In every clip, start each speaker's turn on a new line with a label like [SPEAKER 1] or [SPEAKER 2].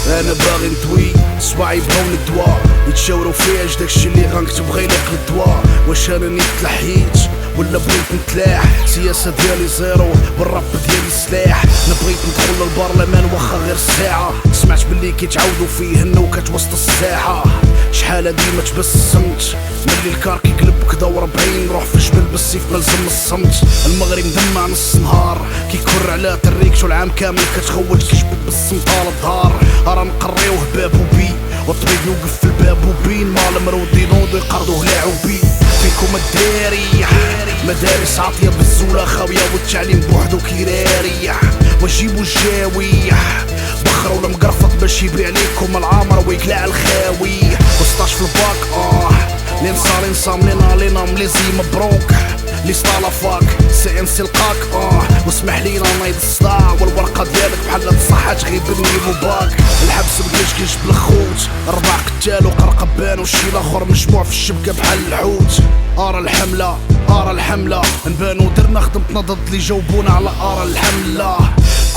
[SPEAKER 1] انا باغي ندوي صباعي يبغيو الدواء يتشاورو فيا اش داكشي اللي غنكتب غير لك الدواء. واش انا نيت تلحيت ولا بغيت نتلاح؟ السياسة ديالي زيرو والراب ديالي سلاح. انا بغيت ندخل للبرلمان واخا غير الساعة. سمعت بلي كيتعاودو فيه النوكات وسط الساحة. شحال هادي ما تبسمت ملي الكار كيقلب كدا و40 نروح في الجبل بالسيف ملزم الصمت. المغرب مدمع نص نهار كيكر على تريكتو العام كامل كتخوت كيجبد بالسمطال الدار. راه نقريوه باب وبي والطبيب يوقف في الباب وبين مال مرودي نوضو يقرضوه لاعوبي. فيكم الداري مدارس عاطية بالزولة خاوية والتعليم بوحدو كيراري. وجيبو الجاوي بخرو المقرفط باش يبيع ليكم العامر ويقلع الخاوي. وسطاش في الباك لين صار نصام لينا مليزي مبروك لي سطالا فاك سي ان سي لقاك واسمح لينا نايض الصداع والورقة ديالك بحال تصحات غير بنجيبو باك. الحبس بكيش بالخوت 4 قتال وقرقبان وشي لاخر مجموع في الشبكة بحال الحوت. ارى الحملة نبانو درنا خدمتنا ضد اللي جاوبونا على ارى الحملة.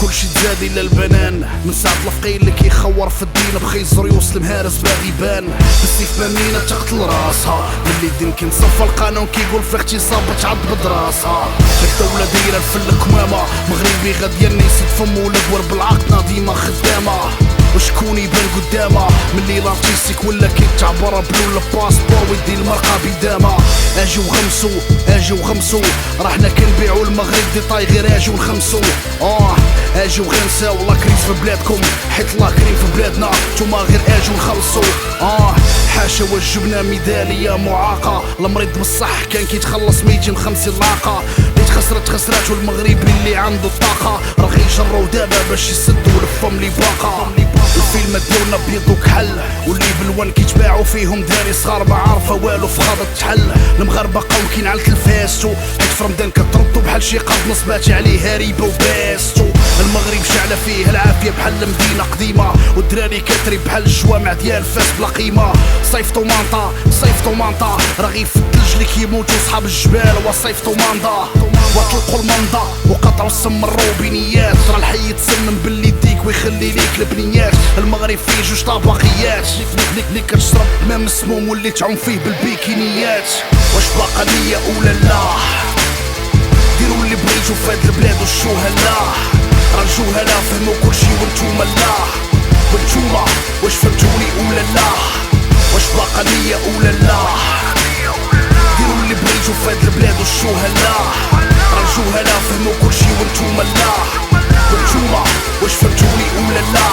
[SPEAKER 1] كلشي تزاد الا البنان من ساعة الفقيه اللي كيخور في الدين بخيزر يوصل مهارس باغي بان بالسيف مامينة تقتل راسها. ملي الدين كينصفى القانون كيقول في اغتصاب تعض بدراسها. الدولة دايرة الفل كمامة مغربي غادي يسد فمو الادوار بالعقد ديما خدامة. وشكون يبان قدامه ملي لارتيستيك ولا كيتعبر بلو الباسبور ويدي المرقة بدامة. اجي وغمسو راه حنا كنبيعو المغرب ديطاي غير اجي ونخمسو. اجي وغنساو لاكريز في بلادكم حيت لاكرين في بلادنا نتوما غير اجي ونخلصو. حاشا والجبنة ميدالية معاقة. المريض بالصح كان كيتخلص 250 لاقة. اللي خسرات والمغربي اللي عنده الطاقة راه غيجرو دابا باش يسدو الفم اللي باقا. الفيلم ديالنا بيض وكحل واللي بالوان كيتباعو فيهم دراري صغار ما عارفه والو في غابة تحل. المغاربة قاوكين على التلفاستو حيت في رمضان كتردو بحال شي قرض نصباتي عليه هاريبة وباستو. المغرب شعلة فيه العافية بحال مدينة قديمة والدراري كتري بحال الجوامع ديال فاس بلا قيمة. صيف طومانطا راه غير في الثلج اللي كيموتو صحاب الجبال وصيف طومانطا. وطلقوا المنضة وقطعوا السم الروبينيات راه الحي يتسمم باللي يديك ويخلي ليك البنيات. المغرب فيه 2 طبقيات اللي كتشرب ماء مسموم واللي تعوم فيه بالبيكينيات. واش باقا نية ولا لا؟ ديروا اللي بغيتو فهاد البلاد والشهلاء راه الجهلاء فهمو كلشي وانتوما لا. وانتوما واش فهمتوني ولا لا؟ واش باقا نية ولا لا؟ ديروا اللي بغيتو فهاد البلاد والشهلاء راه الجهلاء فهمو كلشي وانتوما لا. وانتوما واش فهمتوني ولا لا؟